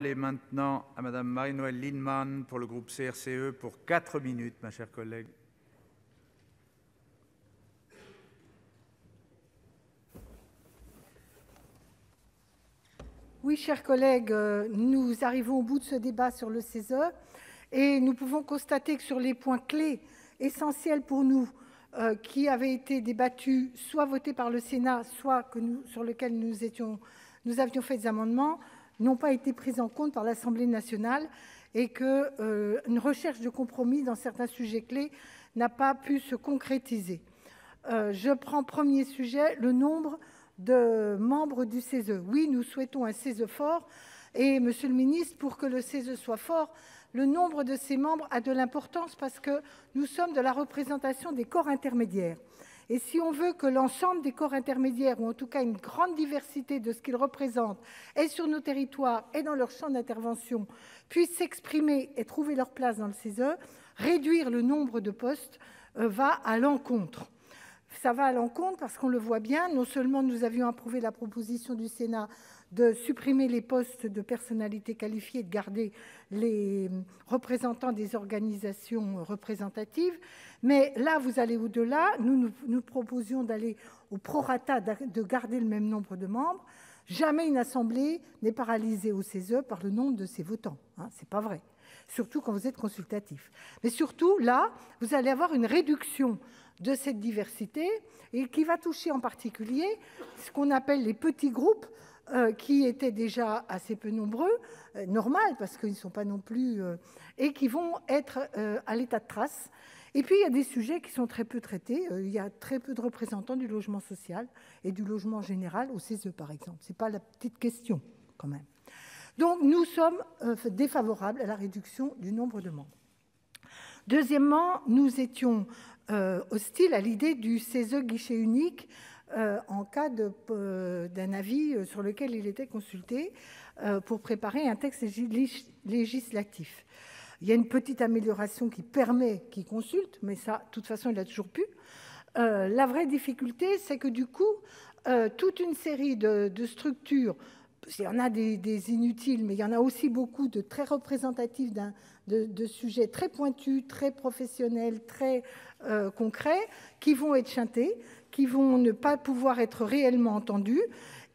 Et maintenant à Madame Marie-Noëlle Lienemann pour le groupe CRCE pour 4 minutes, ma chère collègue. Oui, chers collègues, nous arrivons au bout de ce débat sur le CESE et nous pouvons constater que sur les points clés, essentiels pour nous, qui avaient été débattus, soit votés par le Sénat, soit sur lesquels nous avions fait des amendements, n'ont pas été pris en compte par l'Assemblée nationale et qu'une recherche de compromis dans certains sujets clés n'a pas pu se concrétiser. Je prends premier sujet, le nombre de membres du CESE. Oui, nous souhaitons un CESE fort et, Monsieur le ministre, pour que le CESE soit fort, le nombre de ses membres a de l'importance parce que nous sommes de la représentation des corps intermédiaires. Et si on veut que l'ensemble des corps intermédiaires, ou en tout cas une grande diversité de ce qu'ils représentent, et sur nos territoires et dans leur champ d'intervention, puissent s'exprimer et trouver leur place dans le CESE, réduire le nombre de postes va à l'encontre. Ça va à l'encontre parce qu'on le voit bien, non seulement nous avions approuvé la proposition du Sénat de supprimer les postes de personnalités qualifiées et de garder les représentants des organisations représentatives, mais là, vous allez au-delà. Nous proposions d'aller au prorata, de garder le même nombre de membres. Jamais une assemblée n'est paralysée au CESE par le nombre de ses votants. Ce n'est pas vrai, surtout quand vous êtes consultatif. Mais surtout, là, vous allez avoir une réduction de cette diversité et qui va toucher en particulier ce qu'on appelle les petits groupes qui étaient déjà assez peu nombreux, normal parce qu'ils ne sont pas non plus, et qui vont être à l'état de trace. Et puis, il y a des sujets qui sont très peu traités. Il y a très peu de représentants du logement social et du logement général au CESE, par exemple. Ce n'est pas la petite question, quand même. Donc, nous sommes défavorables à la réduction du nombre de membres. Deuxièmement, nous étions hostiles à l'idée du CESE guichet unique en cas d'un avis sur lequel il était consulté pour préparer un texte législatif. Il y a une petite amélioration qui permet qu'il consulte, mais ça, de toute façon, il a toujours pu. La vraie difficulté, c'est que du coup, toute une série de structures, il y en a des inutiles, mais il y en a aussi beaucoup de très représentatifs de sujets très pointus, très professionnels, très concrets, qui vont être chantés, qui vont ne pas pouvoir être réellement entendus.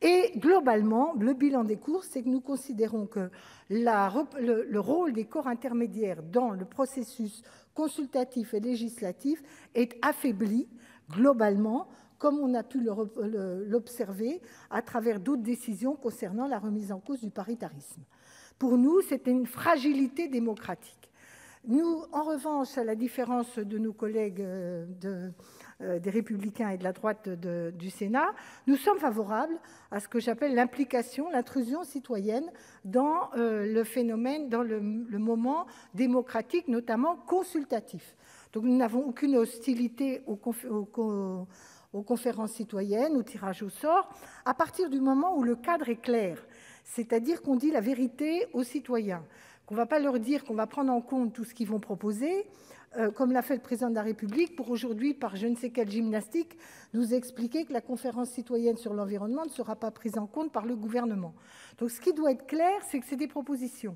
Et globalement, le bilan des courses, c'est que nous considérons que le rôle des corps intermédiaires dans le processus consultatif et législatif est affaibli globalement, comme on a pu l'observer à travers d'autres décisions concernant la remise en cause du paritarisme. Pour nous, c'est une fragilité démocratique. Nous, en revanche, à la différence de nos collègues des Républicains et de la droite du Sénat, nous sommes favorables à ce que j'appelle l'implication, l'intrusion citoyenne dans le phénomène, dans le moment démocratique, notamment consultatif. Donc nous n'avons aucune hostilité aux conférences citoyennes, au tirage au sort, à partir du moment où le cadre est clair, c'est-à-dire qu'on dit la vérité aux citoyens, qu'on ne va pas leur dire qu'on va prendre en compte tout ce qu'ils vont proposer, comme l'a fait le président de la République, pour aujourd'hui, par je ne sais quelle gymnastique, nous expliquer que la conférence citoyenne sur l'environnement ne sera pas prise en compte par le gouvernement. Donc ce qui doit être clair, c'est que c'est des propositions.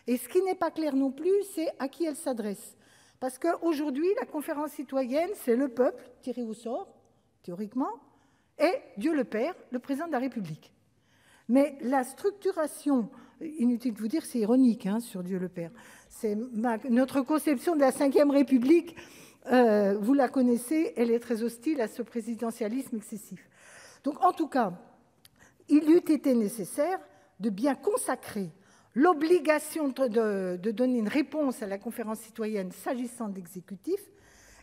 Et ce qui n'est pas clair non plus, c'est à qui elles s'adressent. Parce qu'aujourd'hui, la conférence citoyenne, c'est le peuple tiré au sort, théoriquement, et Dieu le Père, le président de la République. Mais la structuration, inutile de vous dire, c'est ironique sur Dieu le Père. C'est notre conception de la Ve République, vous la connaissez, elle est très hostile à ce présidentialisme excessif. Donc en tout cas, il eût été nécessaire de bien consacrer l'obligation de donner une réponse à la conférence citoyenne s'agissant de l'exécutif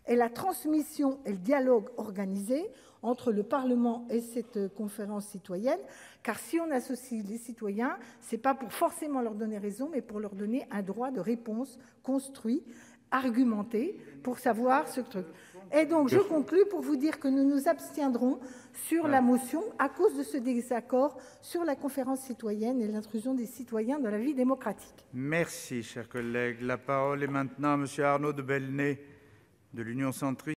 et la transmission et le dialogue organisé entre le Parlement et cette conférence citoyenne, car si on associe les citoyens, ce n'est pas pour forcément leur donner raison, mais pour leur donner un droit de réponse construit, argumenté, pour savoir ce truc. Et donc, je conclus pour vous dire que nous nous abstiendrons sur la motion à cause de ce désaccord sur la conférence citoyenne et l'intrusion des citoyens dans la vie démocratique. Merci, chers collègues. La parole est maintenant à M. Arnaud de Belenet, de l'Union centriste.